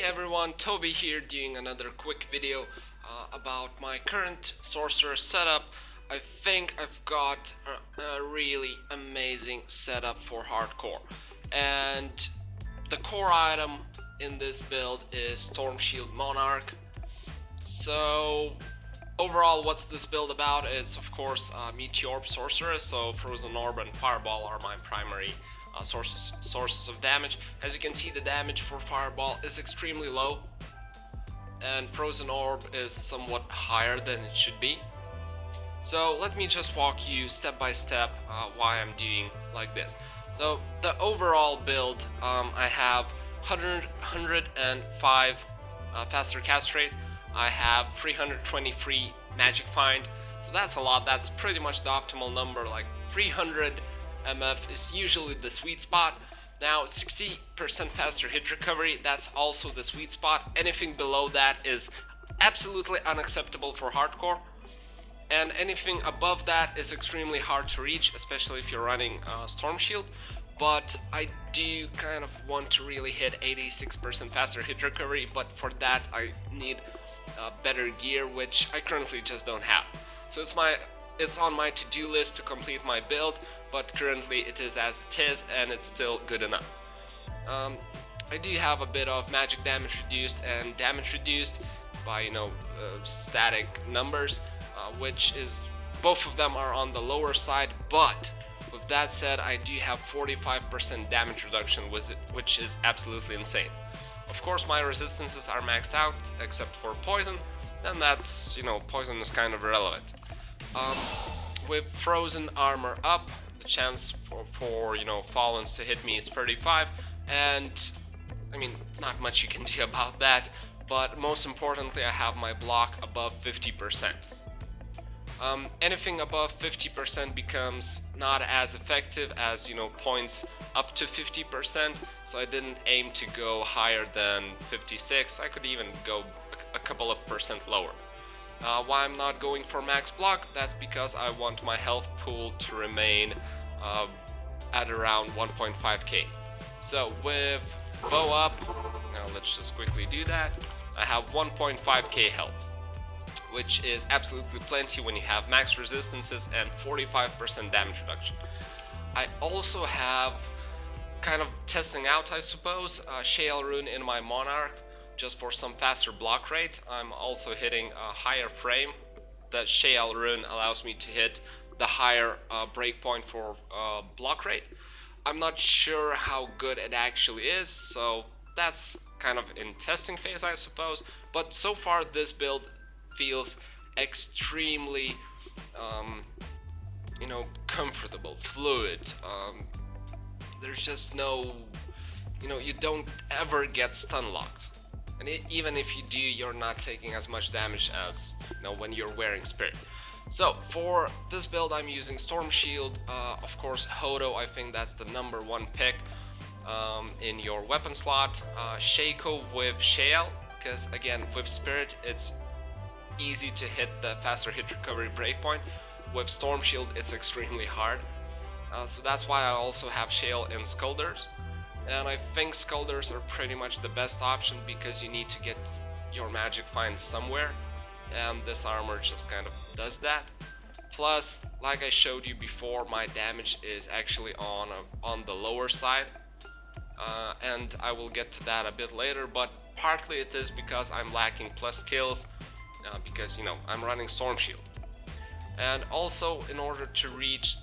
everyone, Toby here doing another quick video about my current sorcerer setup. I think I've got a really amazing setup for hardcore, and the core item in this build is Stormshield Monarch. So overall, what's this build about? It's of course Meteorb sorceress, so Frozen Orb and Fireball are my primary sources of damage. As you can see, the damage for Fireball is extremely low, and Frozen Orb is somewhat higher than it should be. So let me just walk you step by step why I'm doing like this. So the overall build, I have 105 faster cast rate. I have 320 free magic find, so that's a lot. That's pretty much the optimal number. Like 300 MF is usually the sweet spot. Now 60% faster hit recovery, that's also the sweet spot. Anything below that is absolutely unacceptable for hardcore, and anything above that is extremely hard to reach, especially if you're running Stormshield. But I do kind of want to really hit 86% faster hit recovery, but for that I need better gear, which I currently just don't have. So it's on my to-do list to complete my build, but currently it is as it is, and it's still good enough. I do have a bit of magic damage reduced and damage reduced by static numbers, which is, both of them are on the lower side, but with that said, I do have 45% damage reduction with it, which is absolutely insane. Of course, my resistances are maxed out except for poison, and that's, poison is kind of irrelevant. With frozen armor up, the chance for Fallens to hit me is 35, and I mean, not much you can do about that, but most importantly, I have my block above 50%. Anything above 50% becomes not as effective as, points up to 50%, so I didn't aim to go higher than 56. I could even go a couple of percent lower. Why I'm not going for max block? That's because I want my health pool to remain at around 1.5k. So with bow up, now let's just quickly do that, I have 1.5k health, which is absolutely plenty when you have max resistances and 45% damage reduction. I also have, kind of testing out I suppose, Shale Rune in my Monarch, just for some faster block rate. I'm also hitting a higher frame. That Shale Rune allows me to hit the higher breakpoint for block rate. I'm not sure how good it actually is, so that's kind of in testing phase I suppose, but so far this build feels extremely comfortable, fluid. There's just no, you don't ever get stun locked, and even if you do, you're not taking as much damage as when you're wearing Spirit. So for this build I'm using Stormshield, of course Hodo, I think that's the #1 pick in your weapon slot. Shaco with Shale, because again with Spirit it's easy to hit the faster hit recovery breakpoint. With Stormshield it's extremely hard, so that's why I also have Shale and Skulders, and I think Skulders are pretty much the best option because you need to get your magic find somewhere, and this armor just kind of does that. Plus, like I showed you before, my damage is actually on the lower side, and I will get to that a bit later, but partly it is because I'm lacking plus skills, because I'm running Stormshield. And also, in order to reach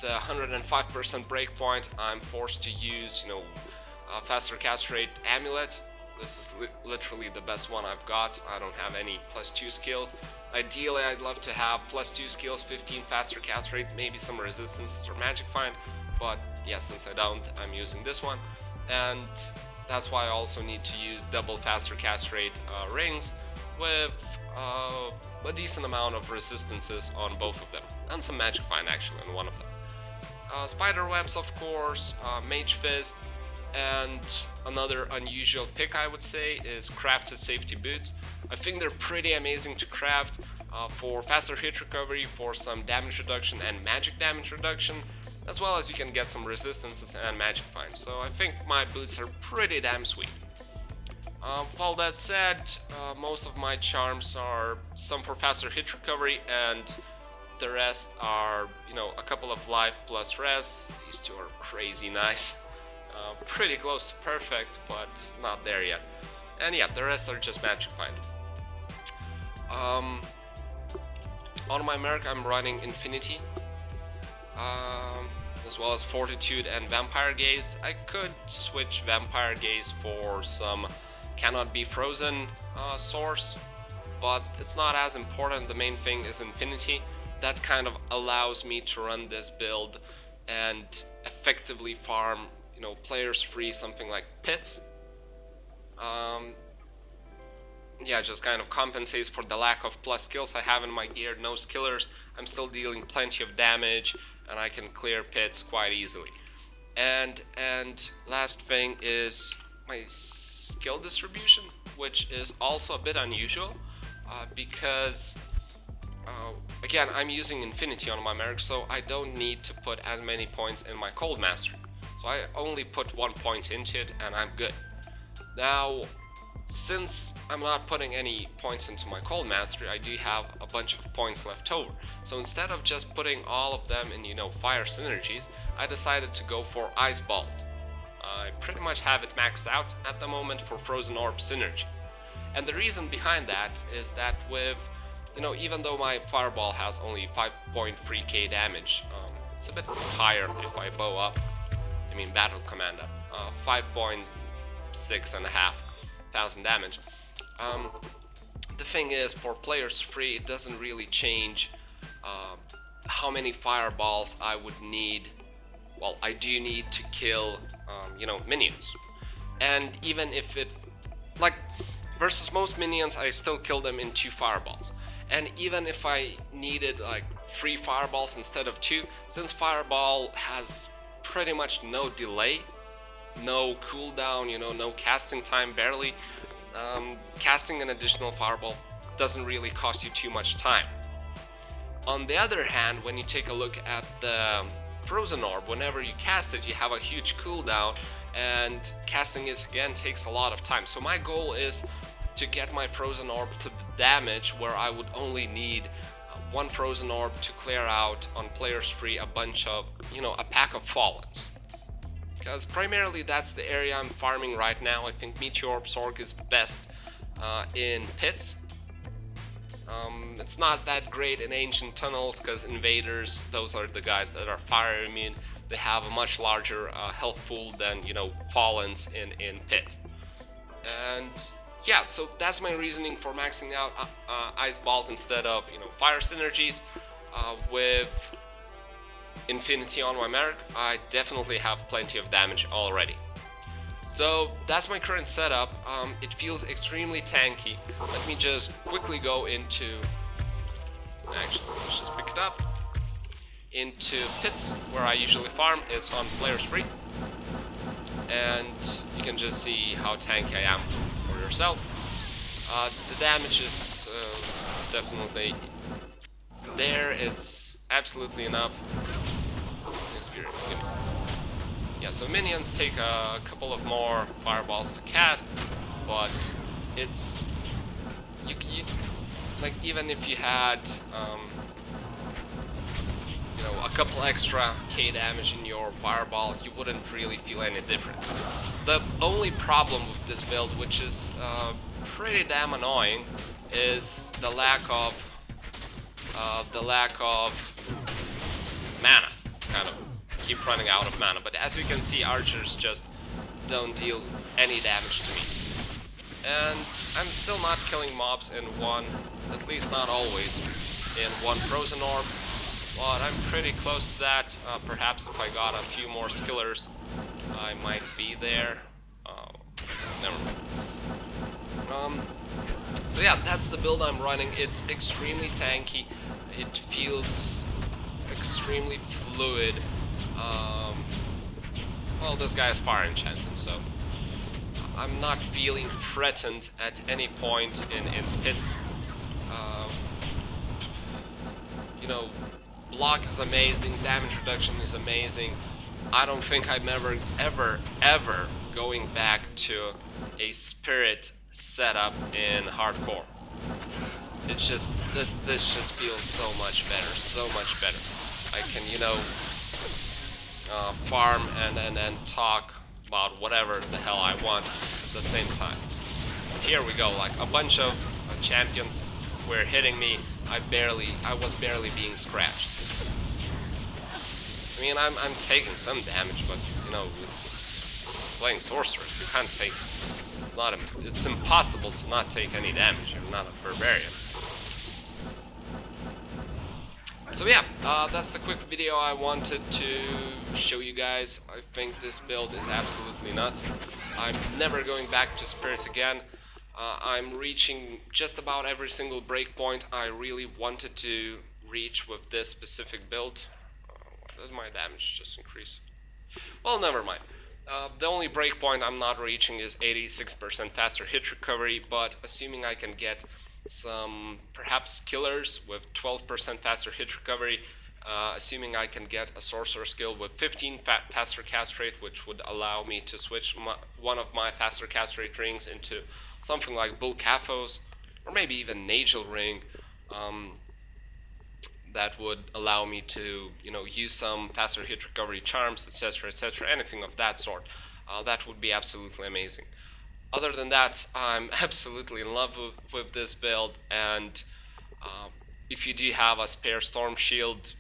the 105% breakpoint, I'm forced to use faster cast rate amulet. This is literally the best one I've got. I don't have any +2 skills. Ideally I'd love to have +2 skills, 15 faster cast rate, maybe some resistances or magic find, but yeah, since I don't, I'm using this one. And that's why I also need to use double faster cast rate rings with a decent amount of resistances on both of them, and some magic find actually on one of them. Spider webs, of course, Mage Fist, and another unusual pick I would say is crafted safety boots. I think they're pretty amazing to craft for faster hit recovery, for some damage reduction and magic damage reduction, as well as you can get some resistances and magic find. So I think my boots are pretty damn sweet. With all that said, most of my charms are some for faster hit recovery, and the rest are, you know, a couple of life plus rest. These two are crazy nice. Pretty close to perfect, but not there yet. And yeah, the rest are just magic find. On my merc, I'm running Infinity, as well as Fortitude and Vampire Gaze. I could switch Vampire Gaze for some Cannot Be Frozen source, but it's not as important. The main thing is Infinity. That kind of allows me to run this build and effectively farm, you know, players free something like pits. Yeah, just kind of compensates for the lack of plus skills I have in my gear. No skillers, I'm still dealing plenty of damage, and I can clear pits quite easily. And last thing is my skill distribution, which is also a bit unusual, because again, I'm using Infinity on my merc, so I don't need to put as many points in my Cold Mastery. So I only put 1 point into it and I'm good. Now, since I'm not putting any points into my Cold Mastery, I do have a bunch of points left over. So instead of just putting all of them in, you know, fire synergies, I decided to go for Ice Ball. I pretty much have it maxed out at the moment for Frozen Orb synergy. And the reason behind that is that with, you know, even though my Fireball has only 5.3k damage, it's a bit higher if I bow up, I mean Battle Commander, 5.6.5 thousand damage. The thing is, for players free, it doesn't really change how many fireballs I would need. Well, I do need to kill, you know, minions. And even if it, like, versus most minions, I still kill them in 2 fireballs. And even if I needed like 3 fireballs instead of 2, since fireball has pretty much no delay, no cooldown, you know, no casting time, barely, casting an additional fireball doesn't really cost you too much time. On the other hand, when you take a look at the Frozen Orb, whenever you cast it, you have a huge cooldown, and casting it again takes a lot of time. So my goal is to get my Frozen Orb to the damage where I would only need 1 Frozen Orb to clear out on players free a bunch of, you know, a pack of Fallens. Because primarily that's the area I'm farming right now. I think Meteorb Sorc is best in pits. It's not that great in Ancient Tunnels because Invaders, those are the guys that are fire immune. They have a much larger health pool than, you know, Fallens in pits. And yeah, so that's my reasoning for maxing out Ice Bolt instead of, you know, fire synergies. With Infinity on my merc, I definitely have plenty of damage already. So that's my current setup. It feels extremely tanky. Let me just quickly go into, actually let's just pick it up, into pits where I usually farm. It's on players free, and you can just see how tanky I am for yourself. The damage is definitely there. It's absolutely enough. Yeah, so minions take a couple of more fireballs to cast, but it's you like, even if you had you know, a couple extra K damage in your fireball, you wouldn't really feel any difference. The only problem with this build, which is pretty damn annoying, is the lack of mana. Kind of keep running out of mana, but as you can see, archers just don't deal any damage to me. And I'm still not killing mobs in one, at least not always, in 1 Frozen Orb, but I'm pretty close to that. Perhaps if I got a few more skillers, I might be there. Never mind. So yeah, that's the build I'm running. It's extremely tanky. It feels extremely fluid. Well, this guy is fire enchanted, so I'm not feeling threatened at any point in pits. You know, block is amazing, damage reduction is amazing. I don't think I'm ever going back to a spirit setup in hardcore. It's just this just feels so much better, so much better. I can, you know, farm and talk about whatever the hell I want at the same time. Here we go, like a bunch of champions were hitting me. I was barely being scratched. I mean, I'm taking some damage, but you know, it's playing sorceress. You can't take. It's impossible to not take any damage. You're not a barbarian. So yeah, that's the quick video I wanted to show you guys. I think this build is absolutely nuts. I'm never going back to Spirit again. I'm reaching just about every single breakpoint I really wanted to reach with this specific build. Why does my damage just increase? Well, never mind. The only breakpoint I'm not reaching is 86% faster hit recovery, but assuming I can get some perhaps killers with 12% faster hit recovery, assuming I can get a sorcerer skill with 15 faster cast rate, which would allow me to switch one of my faster cast rate rings into something like Bull Caphos, or maybe even Nagel Ring, that would allow me to, you know, use some faster hit recovery charms, etc., etc., anything of that sort. That would be absolutely amazing. Other than that, I'm absolutely in love with this build, and if you do have a spare Storm Shield,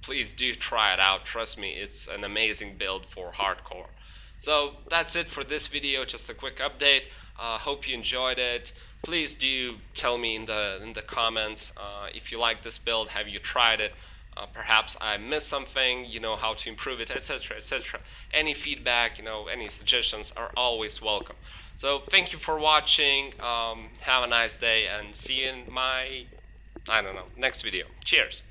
please do try it out. Trust me, it's an amazing build for hardcore. So that's it for this video, just a quick update. Hope you enjoyed it. Please do tell me in the comments if you like this build, have you tried it? Perhaps I missed something, you know how to improve it, etc., etc. Any feedback, you know, any suggestions are always welcome. So thank you for watching, have a nice day, and see you in my, I don't know, next video. Cheers!